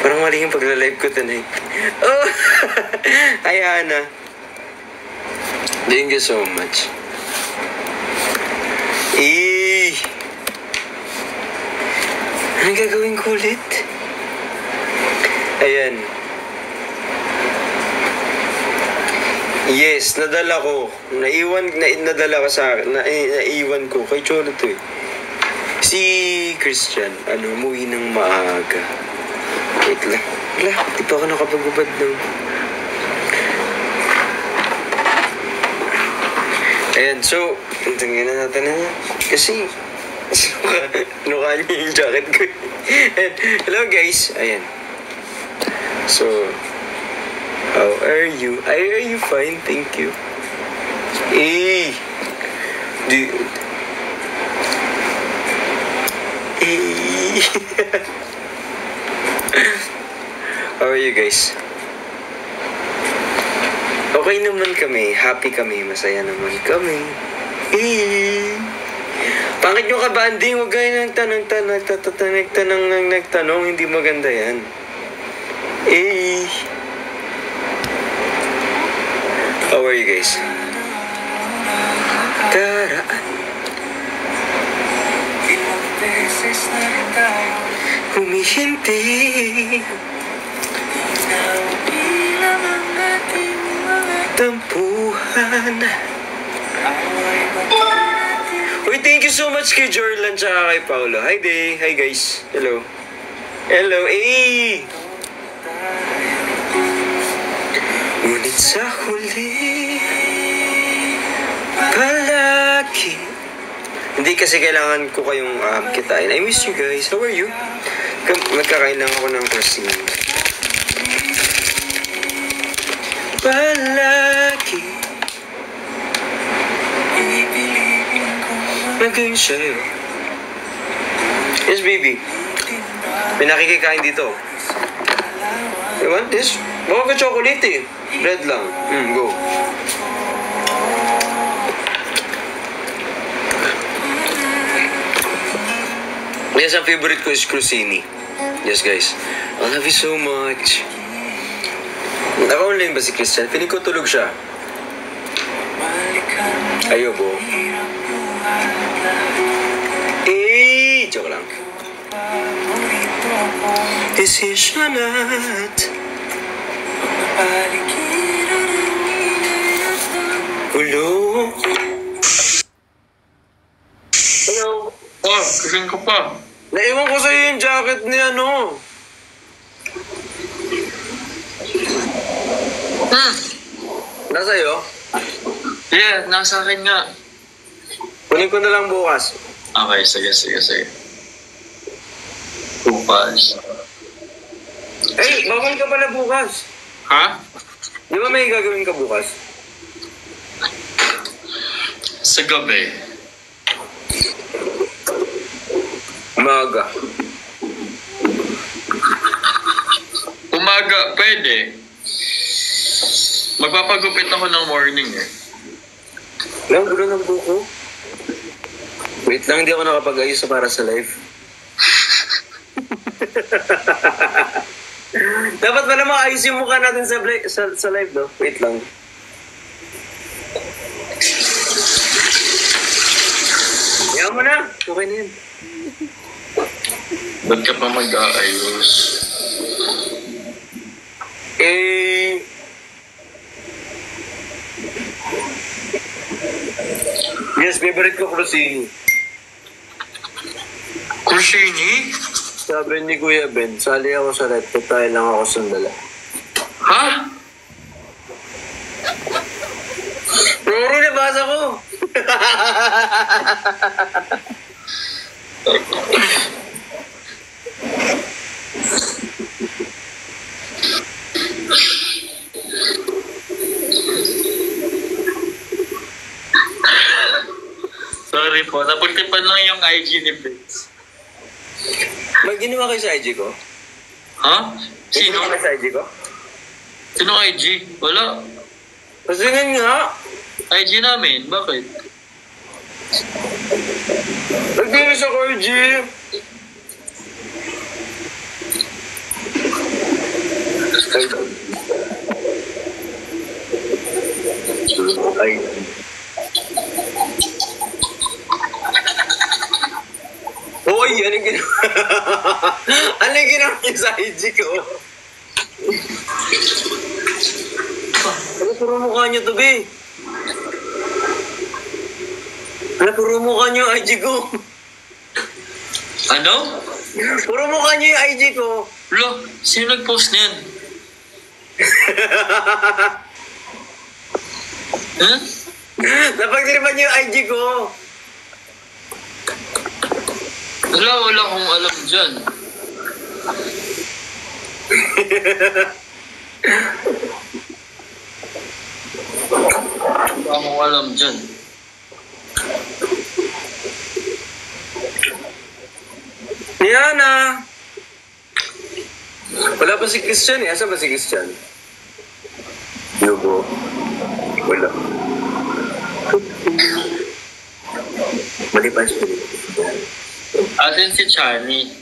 Parang mali yung pagla-live ko tonight. Oh! Ay, Hana. Thank you so much. Anong gagawin ko ulit? Ayan. Yes, nadala ko. Nadala ko sa akin. Naiwan ko. Kay Cholo to eh. Si Christian, umuwi ng maaga. Wait lang. Wala, di pa ako nakapagubad ng... Ayan, so, tingnan na natin na. Kasi, nukha niyo yung jacket ko. And, hello guys, ayan. So, how are you? Are you fine? Thank you. How are you guys? Okay naman kami, happy kami, masaya naman kami. Bakit nyo ka-banding? Huwag kayo nagtanong, hindi maganda yan. How are you guys? Karaan. Ilang beses na rin tayo humihinti. Naubilang ang ating mga tampuhan. Uy, thank you so much kay Jorlan tsaka kay Paolo. Hi day. Hi guys. Hello. Hello. Ngunit sa huli palagi. Hindi kasi kailangan ko kayong kitain. I miss you guys. How are you? Magkakain lang ako ng crossing. Palagi naging sa'yo. Yes, baby. May nakikikain dito. You want this? Baka ka chocolate eh. Bread lang. Go. Yes, ang favorite ko is Crusini. Yes, guys. I love you so much. Naka-online ba si Christian? Feeling ko tulog siya. Ayobo. Joke lang. Desisyona't ulo. Hello. Oh, kasing ko pa. Naiwan ko sa'yo yung jacket ni ano. Nasa iyo? Yeah, nasa akin nga. Kunin ko na lang bukas. Okay, sige. Bukas. Bawal ka pala bukas. Ha? Di ba may gagawin ka bukas? Sa gabi. Umaga, pwede. Magpapagupit ako ng morning eh. Lang, gulo ng buko. Wait lang, hindi ako nakapag-ayos para sa live. Dapat pala maayos yung mukha natin sa live, no? Wait lang. Ayaw mo na. Okay na yan. Ba't ka pa mag-aayos? Yes, favorite ko Crusini. Crusini? Sabi ni Kuya Ben, sali ako sa red, tayo lang ako sandala. Ha? Roro, nabasa ko! Sorry po, napultipan lang yung IG ni Vince. May ginawa kayo sa IG ko? Ha? Sino? Sino? Ginawa sa IG ko? Sino IG? Wala. Kasi nga. IG namin, bakit? Nag-finish ako, IG. Ay. Hoy, anong ginawa? Anong ginawa niyo sa IG ko? Ano puro mukha niyo to, be? Ano puro mukha niyo yung IG ko? Ano? Puro mukha niyo yung IG ko. Lo, sino nag-post na yan? Huh? Napagdiripan niyo yung IG ko. Wala akong alam dyan. Wala akong alam dyan. Yana! Wala pa si Christian eh. Asa ba si Christian? Yugo. Wala. Malipas ko rin. Atin si Chani.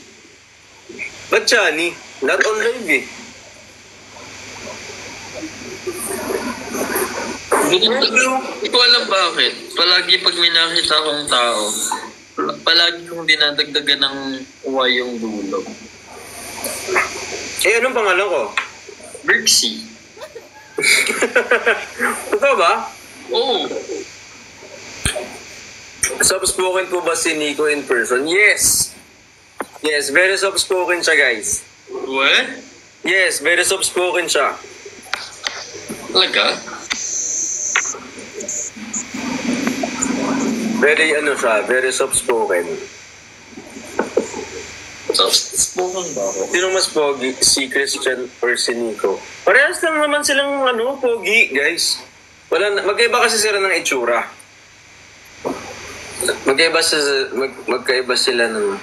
Ba't Chani? Not on live eh. Hindi ko alam bakit. Palagi pag may nakita akong tao, palagi kong dinadagdagan ng Y yung dulo. Eh, anong pangalan ko? Brixie. Totoo ba? Oo. Soft-spoken po ba si Nico in person? Yes! Yes, very soft-spoken siya, guys. What? Yes, very soft-spoken siya. Talaga? Very soft-spoken. Soft-spoken ba ako? Sino mas pogi? Si Christian or si Nico? Parehas lang naman silang pogi, guys. Magkaiba kasi sila ng itsura. Magkaiba sila ng...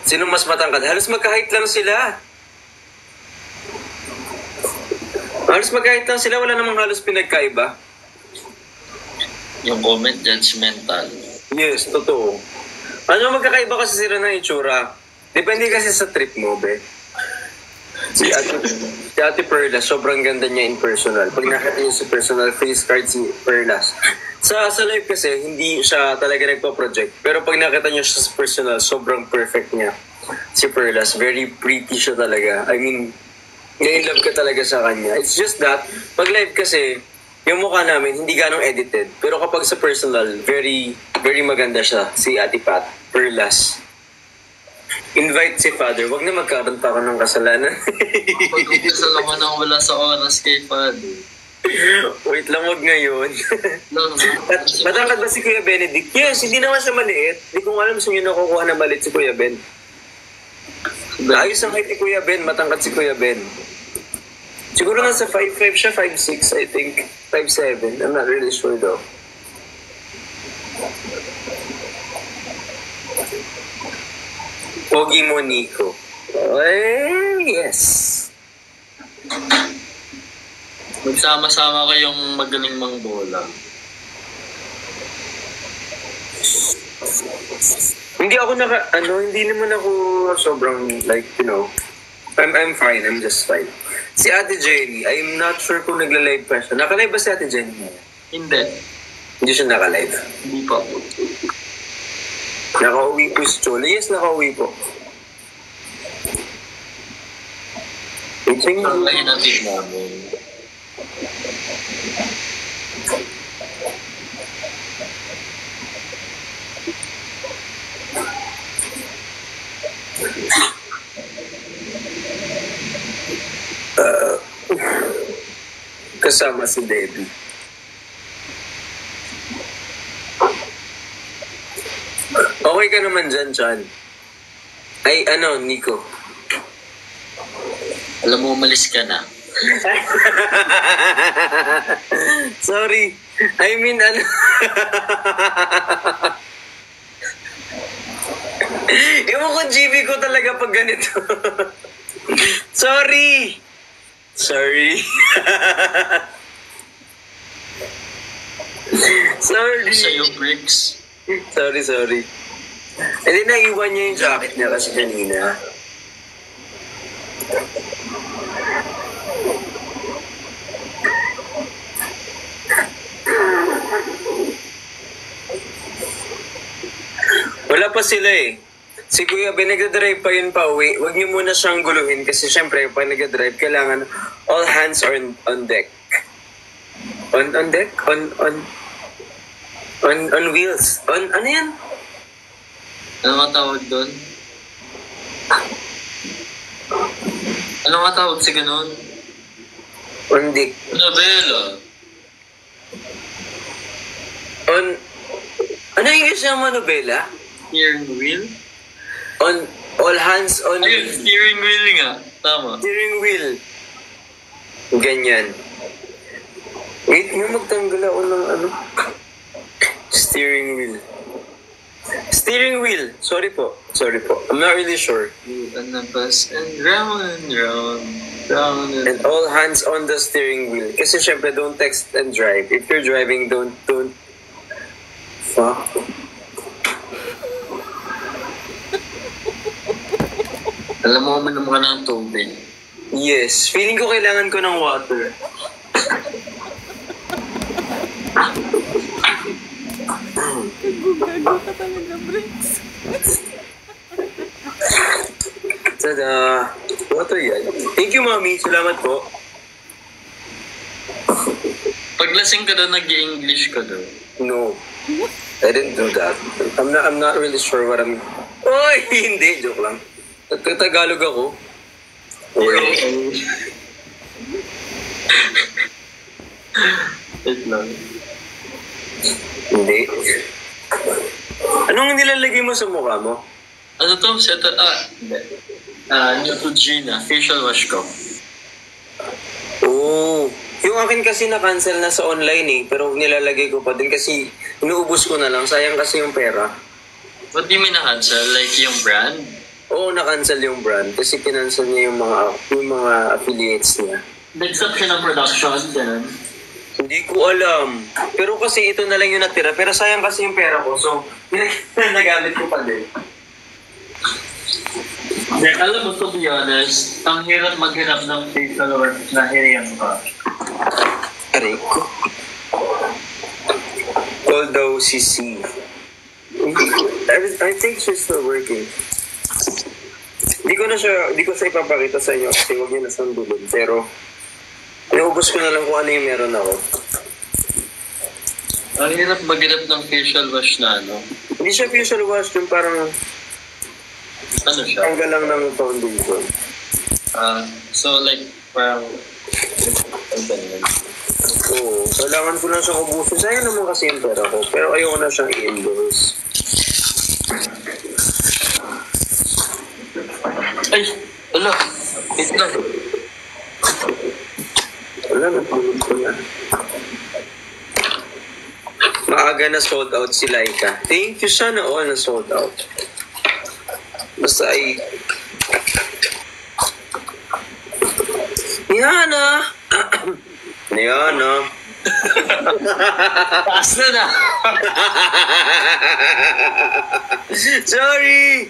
Sino mas matangkad? Halos magka-height lang sila. Halos magka-height lang sila. Wala namang halos pinagkaiba. Yung comment judgmental. Yes, totoo. Magkakaiba kasi sila ng itsura. Depende kasi sa trip mo, be. Si Ate Perlas, sobrang ganda niya in personal. Pag nakita niyo si personal face card si Perlas. Sa live kasi, hindi siya talaga nagpa-project. Pero pag nakita niyo siya sa personal, sobrang perfect niya. Si Perlas, very pretty siya talaga. I mean, nai-love ka talaga sa kanya. It's just that, pag live kasi, yung mukha namin, hindi ganong edited. Pero kapag sa personal, very, very maganda siya. Si Ate Pat, Perlas. Invite si Father. Wag na magkaroon pa ako ng kasalanan. Pag-umpisa naman ang wala sa oras kay Father. Wait lang, wag ngayon. Matangkad ba si Kuya Benedict? Yes, hindi naman siya maliit. Hindi ko alam sa inyo nakukuha na maliit si Kuya Ben. Ayos ang height ni Kuya Ben. Matangkad si Kuya Ben. Siguro nasa 5'5 siya, 5'6 I think. 5'7. I'm not really sure though. Pogi mo, Nico. Yes. Magsama-sama kayong magaling mang bola. Hindi ako hindi naman ako sobrang like, I'm fine, I'm just fine. Si Ate Jenny, I'm not sure kung nagla-live pa siya. Naka-live ba si Ate Jenny? Hindi. Hindi siya naka-live. Hindi pa. Naka-uwi po si Chola. Yes, naka-uwi po. Ang natin namin. Kasama si Debbie. Okay ka naman dyan, Chan. Ay, Nico. Alam mo, umalis ka na. Sorry. I mean, Ewan ko, GB ko talaga pag ganito. Sorry. Sorry. Sa'yo, Briggs. Sorry. Hindi, naiwan niya yung jacket niya kasi kanina. Wala pa sila eh. Si Kuya Ben, nagdadrive pa yun pa uwi. Huwag niyo muna siyang guluhin kasi syempre, pag nagdadrive, kailangan all hands are on deck. On deck? On wheels. Ano yan? Ano nga tawag doon? Ano nga tawag sa ganun? On deck. Nobela. Ano yung English ng manobela? Steering wheel? On all hands on Ayun, steering wheel nga. Tama. steering wheel. Ganyan. Wait, nga magtanggal ako ng ano? Steering wheel. Steering wheel. Sorry po. I'm not really sure. And the bus and round and round. Round And all hands on the steering wheel. Kasi syempre, don't text and drive. If you're driving, don't. Fuck. Alam mo, uminom ka ng tubig. Yes. Feeling ko kailangan ko ng water. Gago ka talaga, Bricks. Tada! Water yan. Thank you, Mami. Salamat po. Paglasing ka daw, nag-i-English ka daw. No. I didn't do that. I'm not really sure what I'm... Oy! Hindi. Joke lang. Tagalog ako. Wait lang. Hindi. Anong nilalagay mo sa mukha mo? Ano to? Hindi. Neutrogena. Facial wash ko. Oo. Yung akin kasi na-cancel na sa online eh. Pero nilalagay ko pa din kasi inuubos ko na lang. Sayang kasi yung pera. What do you mean na-cancel? Like yung brand? Oo, na-cancel yung brand. Kasi kinancel niya yung mga affiliates niya. Nag-stop siya ng production, ganun. Hindi ko alam. Pero kasi ito na lang yung natira. Pero sayang kasi yung pera ko. So, nagamit ko pa din. Then, alam mo, to be honest, ang hirap maghanap ng facial work na hiriyan ka. Aray ko. Although si C. I think she's still working. Di ko sa ipapakita sa inyo kasi huwag niyo na sandulin. Pero, naubos ko na lang kung ano yung meron ako. Ang hirap maghanap ng facial wash na ano. Hindi siya facial wash, yung parang Ano siya? tanggal lang ng foundation. So like, parang... Ang ganyan. Oo, kailangan ko lang siyang ubusin. Sayang naman kasi yung pera ko. Pero ayoko na siyang i-endorse. Ay! Wala! Wait lang. Wala, napulog ko na. Maaga na sold out si Laika. Thank you, sana all na sold out. Basta ay... Niana! Niana! Taas na na! Sorry!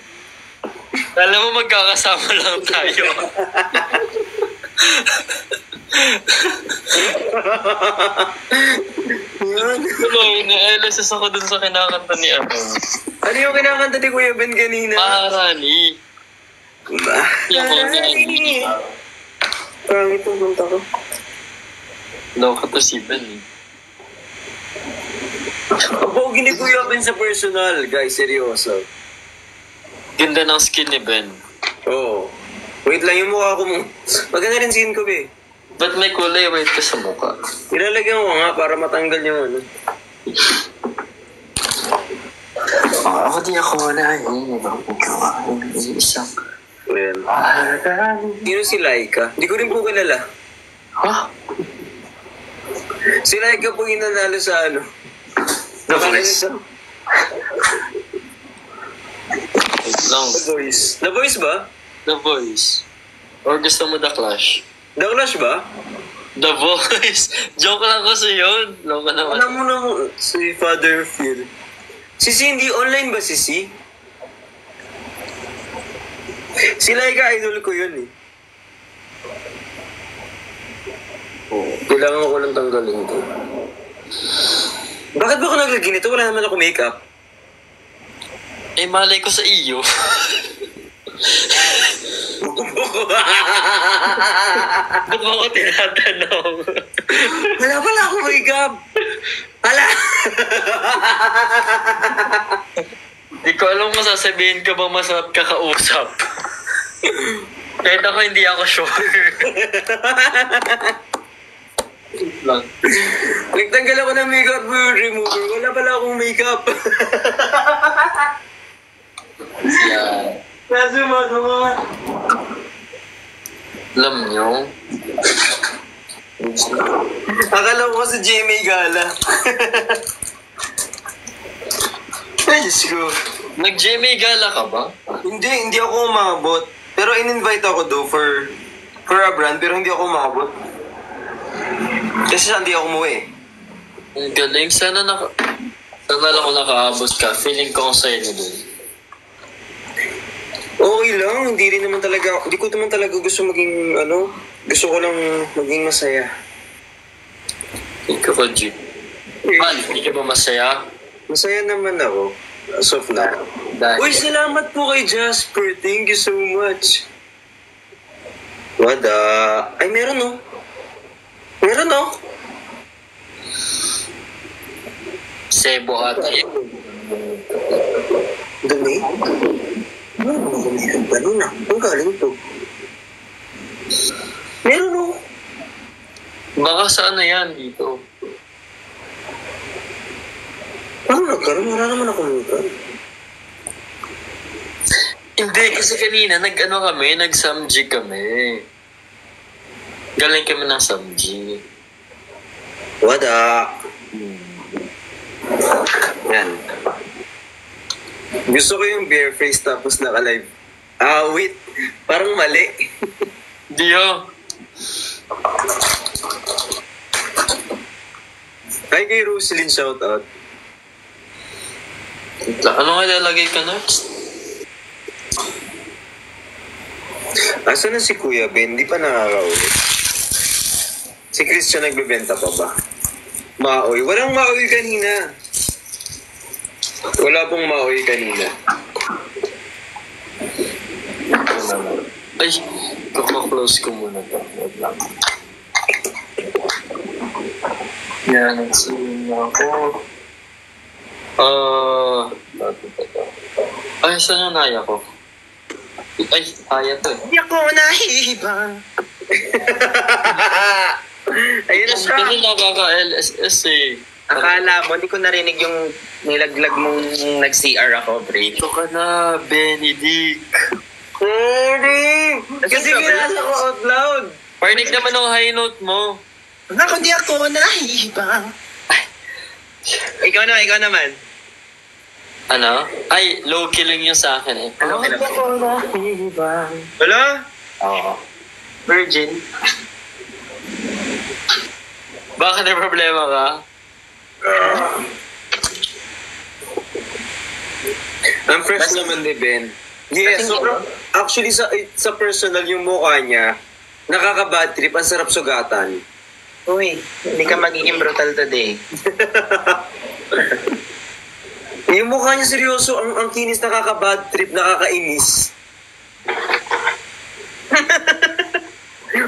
Alam mo, magkakasama lang tayo. Niana! Hello, na-LSS ako dun sa kinakanta ni ano. Ano yung kinakanta ni Kuya Ben kanina? Maharani. Maharani! Pangit ang punta ko. Loka to si Ben eh. Ang pogi ni Kuya Ben sa personal, guys. Seryoso. Ganda ng skin ni Ben. Oo. Wait lang yung mukha ko mo. Maganda rin skin ko, be. Ba't may kulay white ka sa mukha? Ilalagyan ko nga para matanggal yung ano. Ako di ako wala. Yung isang... Well. Sino si Laika? Hindi ko rin po kilala. Ha? Si Laika po yung nanalo sa ano. The Voice. Lang. The Voice. The Voice ba? The Voice. Or gusto mo The Clash? The Clash ba? The Voice. Joke lang kasi yun. Loko naman. Alam mo na si Father Phil. Si Cindy, online ba si C? Si Laika, idol ko yun eh. Kailangan ko lang tanggalin to. Bakit ba ako naglagay nito? Wala naman ako makeup. Eh, malay ko sa iyo. Ba't mo ko tinatanong? Wala pala ako makeup. Hala! Di ko alam kung sasabihin ka bang masarap ka kausap. Kahit ako hindi ako sure. Lang. Nagtanggal ako ng makeup remover. Wala pala akong makeup. Yeah. Kaso mga. Alam nyo? Akala ko si Jimmy Gala. Ay, Diyos ko. Nag-GMA gala ka ba? Hindi ako umabot. Pero in-invite ako do for a brand, pero hindi ako umabot. Kasi hindi ako umuwi. Ang galing. Sana lang ako nakaabot ka. Feeling ko ang sa'yo dun. Okay lang, hindi ko naman talaga gusto maging, gusto ko lang maging masaya. Ikaw ka, G. Hindi ka ba masaya? Masaya naman ako. As of now. Dahil. Uy, salamat po kay Jasper. Thank you so much. Ay, meron oh. Meron oh. Sebo at Dumi? Ano naman gumihan ba nun ah? Ang galing to. Meron oh. baka sa ano yan dito? Paano nagkaroon? Wala naman ako nagkaroon. Hindi, kasi kanina nag-samji kami. Galing kami ng samji. Wada. Yan. Gusto ko yung bare face tapos naka-live. Wait. Parang mali. Dio. Hi kay Rosalyn, shoutout. Ano nga ilalagay ka next? Asa na si Kuya Ben? Di pa nakakaulit. Si Christian nagbebenta pa ba? Maoy. Walang maoy kanina. Wala pong maoy kanina. Ay, close ko muna ito. Wait lang. Yan, nagsasabi ako. Ay, saan yung naya ko? Ay, kaya to eh. Hindi ako nahihibang. Ayun na siya. Kasi nakaka-LSS eh. Akala mo, hindi ko narinig yung nilaglag mong nag-CR ako, pre. Ito ka na, Benedict. Sorry! Kasi binasa ko out loud. Parinig naman ang high note mo. Naku, di ako nahihibang. Ikaw naman. Ano? Ay, low-key lang yung sa akin eh. Ano ka naman? Wala? Oo. Virgin. Bakit may problema ka? Ang fresh naman ni Ben. Yes, sobrang, actually sa personal yung mukha niya, nakaka-bad trip, ang sarap sugatan. Uy, hindi ka magiging brutal today. Yung mukha niya seryoso, ang kinis, nakaka-bad trip, nakakainis.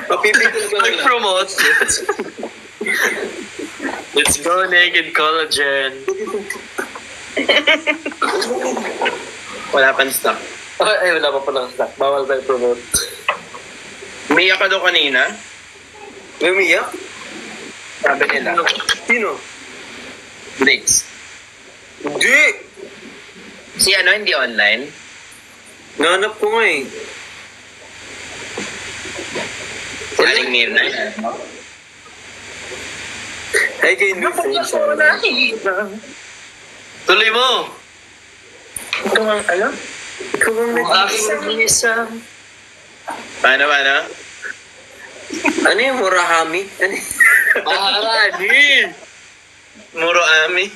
Papipigil ko na lang. Nag-promote. Let's go naked collagen. Wala pang stock. Ay, wala pa palang stock. Bawal tayo promote. Umiyak ka daw kanina. May umiyak? Sabi nila. Sino? Briggs. Hindi! Si ano, hindi online? Nanap ko nga eh. Si Aling Mirna. Ay, kay New Friends. Tuloy mo! Ito ang ano? Ikaw ang nag-iisa. Paano? Ano yung Murahami? Ano yung... Maharani! Muro Ami.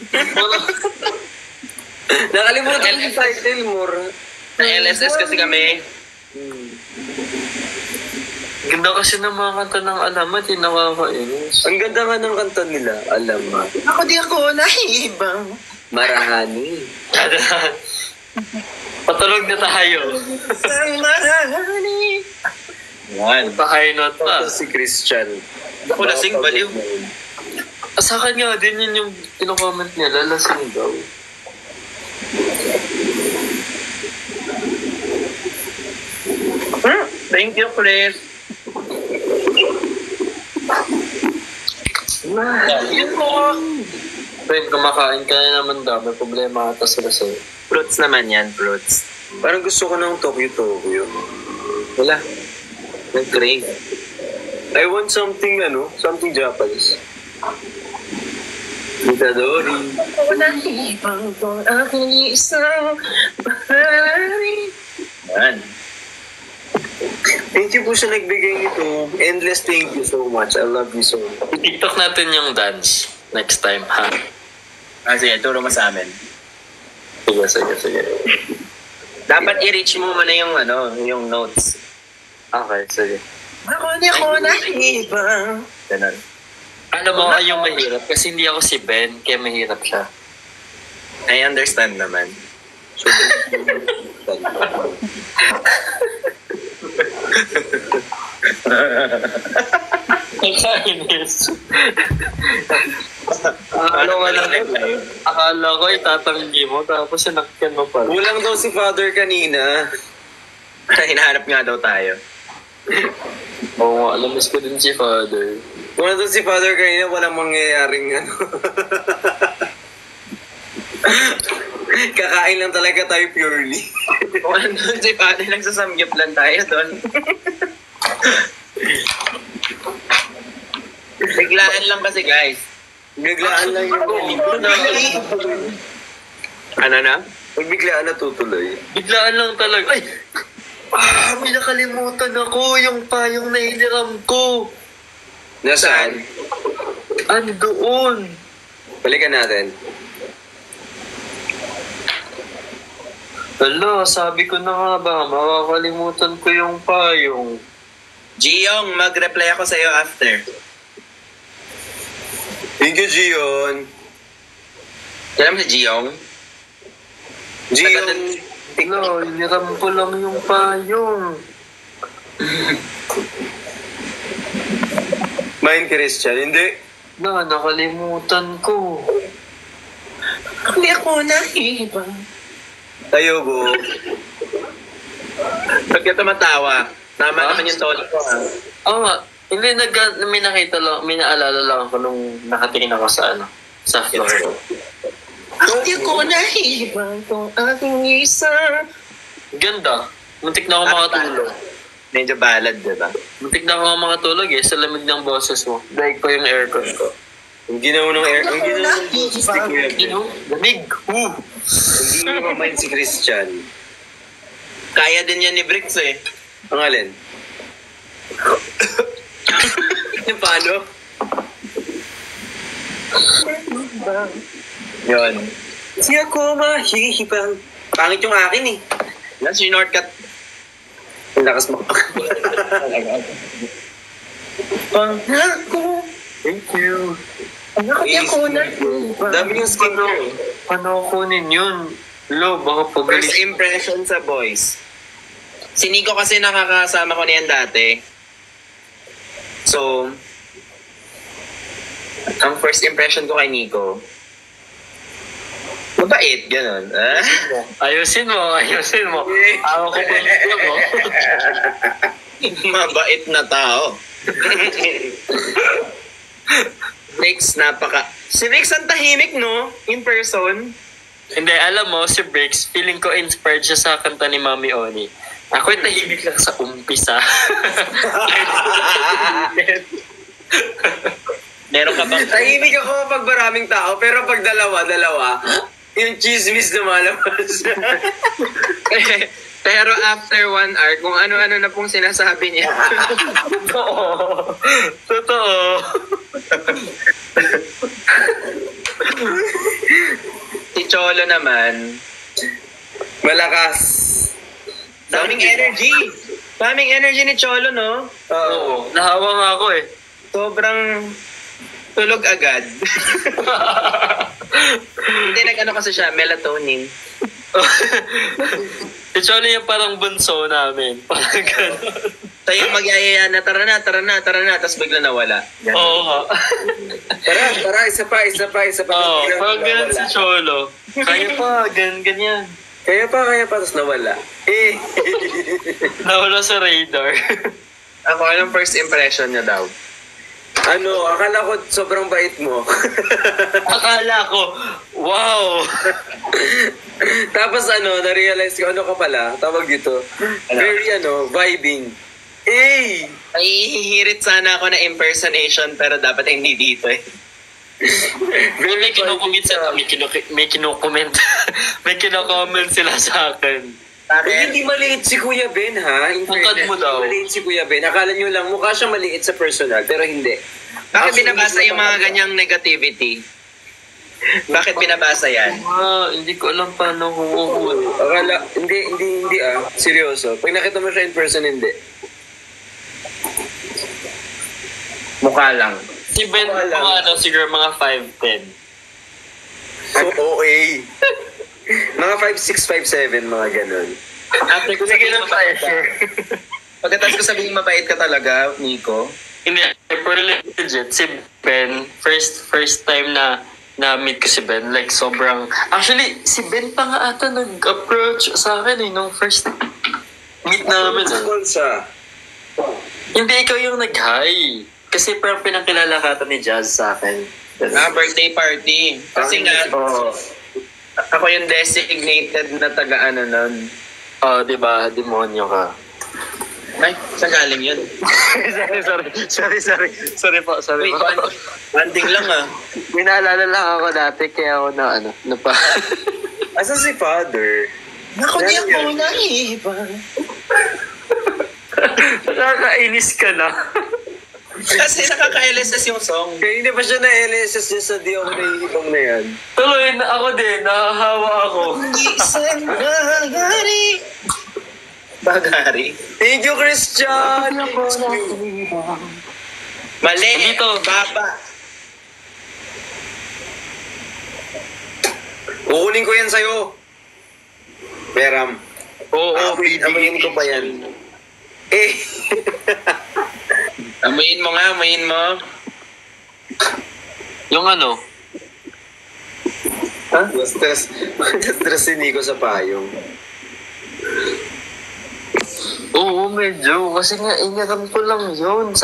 Nakalimutan yung title, Mura. Na LSS kasi kami. Ganda kasi ng mga kanta ng Alamat, nakakainis. Ang ganda nga ng kanta nila, alam mo. Ako di ako nahihibang. Marahani. Patulog na tayo. Isang marahani. Yan. Pa-high note pa. Tapos si Christian. Ako lasing baliw. Sa akin nga din yun yung pino-comment niya, lalasing daw. Thank you, Chris. Yun po. Friend, kumakain ka na naman daw. May problema ata sila sa'yo. Fruits naman yan, fruits. Parang gusto ko ng Tokyo. Wala. Nag-crave. I want something, something Japanese. Itadori. Ako nahihibang kung aking isang bahari. Yan. Thank you po sa nagbigay nito. Endless thank you so much. I love you so much. I-tiktok natin yung dance next time, ha? Sige, turo mo sa amin. Sige. Dapat i-reach mo muna yung, yung notes. Okay, sige. Ako di ako nahihibang. Ganun. Alam mo, yung mahirap kasi hindi ako si Ben, kaya mahirap siya. I understand naman. Nakainis. Akala ko itatanggi mo, tapos sinakyan mo pala. Kulang daw si Father kanina. Hinahanap nga daw tayo. Oo nga, alamis ko din si Father. Kulang daw si Father kanina, walang mangyayaring Kakain lang talaga tayo purely. Kung ano si Father, nagsasamgyap lang tayo doon. Biglaan lang kasi, guys. Biglaan lang yung Ano na? Pag biglaan natutuloy. Biglaan lang talaga. Ay! May nakalimutan ako yung payong na hiniram ko. Nasaan? Andoon. Balikan natin. Hala, sabi ko na nga ba, makakalimutan ko yung payong. Giyong, mag-reply ako sa'yo after. Thank you, Gion. Alam mo si Giyong? Gion. Hala, hiniram ko lang yung payong. Mine, Christian. Hindi. Nakalimutan ko. Hindi ako nahihibang. Tayo, go. Ba't ka tumatawa? Tama naman yung tono ko, ha? Oo nga, hindi may nakita lang, may naalala lang ako nung nakatingin ako sa sa floor. Hindi ko nahihibang kung aking isa. Ganda. Muntik na ako makatulog. Medyo ballad, diba? Muntik na ako makatulog sa lamig ng boses mo. Dahil ko yung aircon ko. Ang ginawa ng air, ang ginawa ng boost ni Kuya Ben. Lamig! Hindi mo mamayin si Christian. Kaya din yan ni Bricks, eh. Ang alin? Yung paano? Yun. Si ako mahihibang. Pangit yung akin eh. Yan, sinortcut. Ang lakas mo. Pangako. Thank you. Hindi ako na. Dami yung skin mo. Paano kunin yun? Lo, baka First pagalis. impression sa boys. Si Nico kasi nakakasama ko niyan dati. So, ang first impression ko kay Nico, mabait, gano'n. Ayusin mo. Ako ko pa mo. Mabait na tao. Rex, Si Rex ang tahimik, no? In person. Hindi, alam mo, si Briggs, feeling ko inspired siya sa kanta ni Mami Oni. Ako'y tahimik lang sa umpisa. Meron ka bang... Tahimik ako pag maraming tao, pero pag dalawa, yung chismis lumalabas. Pero after 1 hour, kung ano-ano na pong sinasabi niya. Totoo. Si Cholo naman, Malakas. daming energy. Daming energy ni Cholo, no? Oo. Nahawa nga ako eh. Sobrang tulog agad. Hindi, nag-ano kasi siya, melatonin. Itsolo yung parang bunso namin. Parang gano'n. Tayo yung magyayaya na, tara na, tapos bigla nawala. Ganun. Oo nga. Tara, isa pa. Oo, parang gano'n si Cholo. Kaya pa, ganyan. Kaya pa, tapos nawala. Nawala sa radar. Ako, anong first impression niya daw? Akala ko sobrang bait mo. Akala ko, wow! Tapos na-realize ko, ka pala, tawag dito, very vibing. Ay, hihirit sana ako na impersonation pero dapat hindi dito eh. May kinukomment may kino-comment sila sa akin. Hindi maliit si Kuya Ben, ha? Bukad mo daw. Maliit si Kuya Ben. Akala nyo lang, mukha siyang maliit sa personal, pero hindi. Bakit binabasa yung mga ganyang negativity? Bakit binabasa yan? Hindi ko alam paano huhuhuli. Akala, hindi seryoso. Pag nakita mo siya in person, hindi. Mukha lang. Si Ben, siguro mga 5'10". So, okay. Mga 5'6", 5'7", mga ganun. After ko sabihin mabait ka. Pagkatapos ko sabihin mabait ka talaga, Nico. Hindi, for legit, si Ben, first time na meet ko si Ben, like sobrang, actually, si Ben pa nga ata nag-approach sa akin nung first meet namin. Siya. Hindi, ikaw yung nag-hi. Kasi parang pinakilala ka ata ni Jazz sa akin. Birthday party. Kasi nga, ako yung designated na taga-ano nun. Diba? Demonyo ka. Ay, saan galing yun? Sorry po. Wait, banding lang ah. May naalala lang ako dati, kaya ako na pa. Asa si Father? Naku, di ako naiiba. Nakakainis ka na. Kasi nakaka-LSS yung song. Kaya hindi pa siya na-LSS niya sa di ako naiibang na yan. Tuloy na ako din, nahahawa ako. Isang bagari. Thank you, Christian! Mali. Dito. Baba. Kukunin ko yan sa'yo. Peram. Oo, Amuyin ko pa yan. Amuyin mo nga, amuyin mo. Yung ano? Ha? Stress si Nico sa payong. Oo, medyo. Kasi nga, inyakan ko lang yun.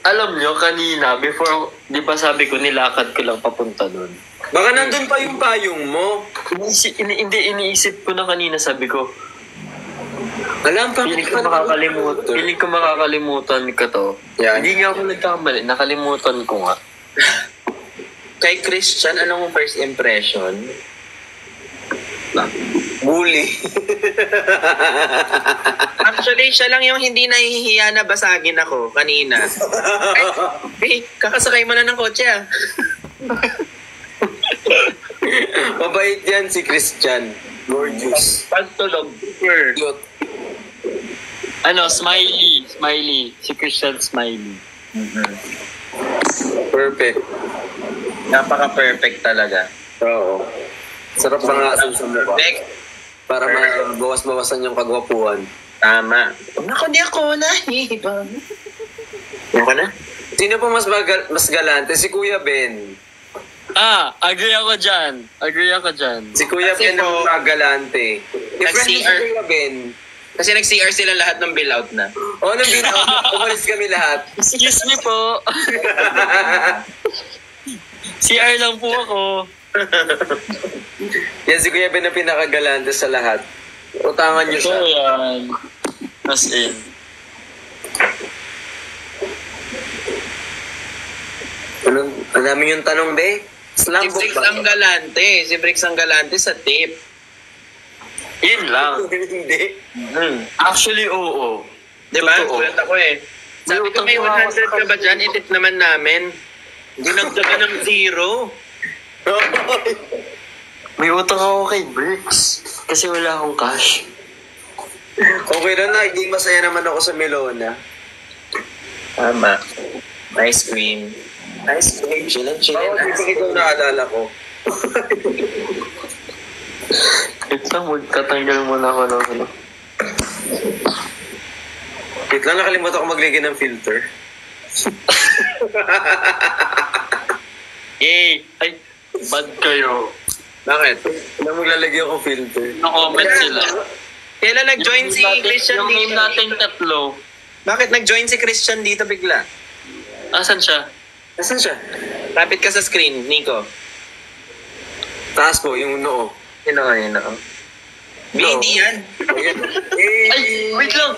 Alam nyo, kanina, before, di ba sabi ko, nilakad ko lang papunta nun. Baka nandun pa yung payong mo. Iniisip ko na kanina, sabi ko, Alam pa. Piling ko makakalimutan ko to. Yan. Hindi nga ako nagkamali. Nakalimutan ko nga. Kay Christian, anong first impression? Bully. Actually, siya lang yung hindi nahihiya na basagin ako kanina. Ay, kakasakay mo na ng kotse ah. Mabait yan si Christian. Gorgeous. Pagtulog. Super. Cute. Smiley. Si Christian Smiley. Perfect. Napaka-perfect talaga. Oo. Sarap pa nga sa mukha. Next. Para mabawas-bawasan yung kagwapuhan. Tama. Naku, di ako nahihiba. Yan ka na? Sino pa mas galante? Si Kuya Ben. Agree ako dyan. Si Kuya Kasi Ben ang po, magalante. I-friend si nag-CR. Kuya Ben. Kasi nag-CR sila lahat ng bill out na. Nang umalis kami lahat. Excuse me po. CR lang po ako. Yan si Kuya Ben ang pinakagalante sa lahat. Utangan niyo siya. yan. As in. Ang dami yung tanong, be? Si Slam book Brix ba? ang galante. Si Brix ang galante sa tip. Yun lang. Hindi. Actually, oo. Diba? Totoo. Kulat ako eh. Sabi ko, may 100 ka ba dyan? Itip naman namin. Dinagdagan ng 0. May utang ako kay Bricks. Kasi wala akong cash. Okay lang na, hindi masaya naman ako sa Melona. Tama. Ice cream. Ice cream. Chillin', chillin'. Hindi pa ikaw naalala ko. Wait lang, magtatanggal muna ako ng ano. Wait lang, nakalimutan ko maglagay ng filter. Yay! Ay, bad kayo. Bakit? Wala maglalagay ako filter. No-comment sila. Kailan nag-join si Christian Yung name dito? natin tatlo. Bakit nag-join si Christian dito bigla? Asan siya? Nasaan siya? Lapit ka sa screen, Nico. Taas po, yung noo. Yun o, yun o. Hindi yan. Ayan. Ay, wait lang!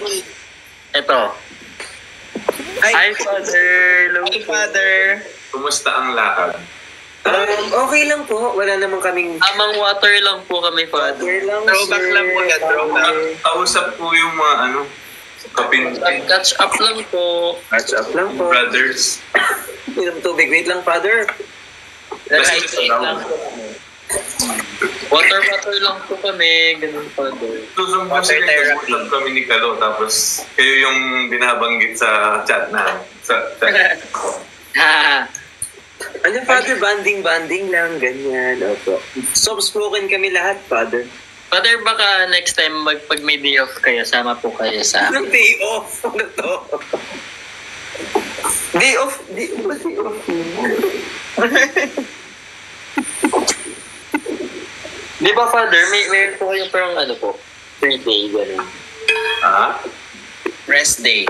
Ito. Ay, Hi, Father. Hello. Hi, Father. Kumusta ang lakad? Okay lang po. Wala naman kaming... Tamang water lang po kami, Father. Okay lang, Throwback sir. lang po yan, throwback. Kausap po yung mga kapin Catch up lang po. Catch up lang po. brothers. Inom tubig. Wait lang, father. Kasi Hydrate lang po kami. Water lang po kami. Ganun, Father. Susong po Water sila therapy. nag-usap kami ni Kalo tapos kayo yung binabanggit sa chat na. Sa chat. Ano, father? Banding lang. Ganyan. Opo. Soft-spoken kami lahat, father. Father, baka next time pag may day off kayo, sama po kayo sa... Anong day off? Ano to? Day off? Day off? Di ba, Father, may po kayo parang ano po? 3 day, gano'n. Rest day.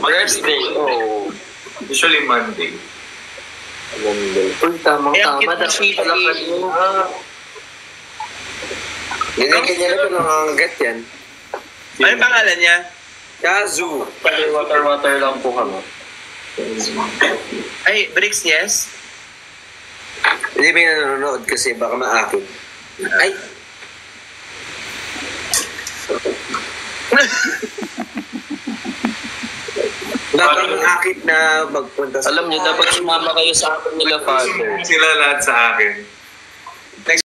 Rest day, oh. Usually Monday. Monday. Uy, tamang-tama. Kaya Dapat cute pala na kayo. Ganyan na po nangangagat yan. Ano pangalan niya? Kazu. Water lang po kami. Ay, Bricks, yes? Hindi ba yung nanonood kasi baka maakin. Ay! Baka maakit na magpunta sa... Alam niyo, dapat sumama kayo sa akin nila, Father. Sila lahat sa akin.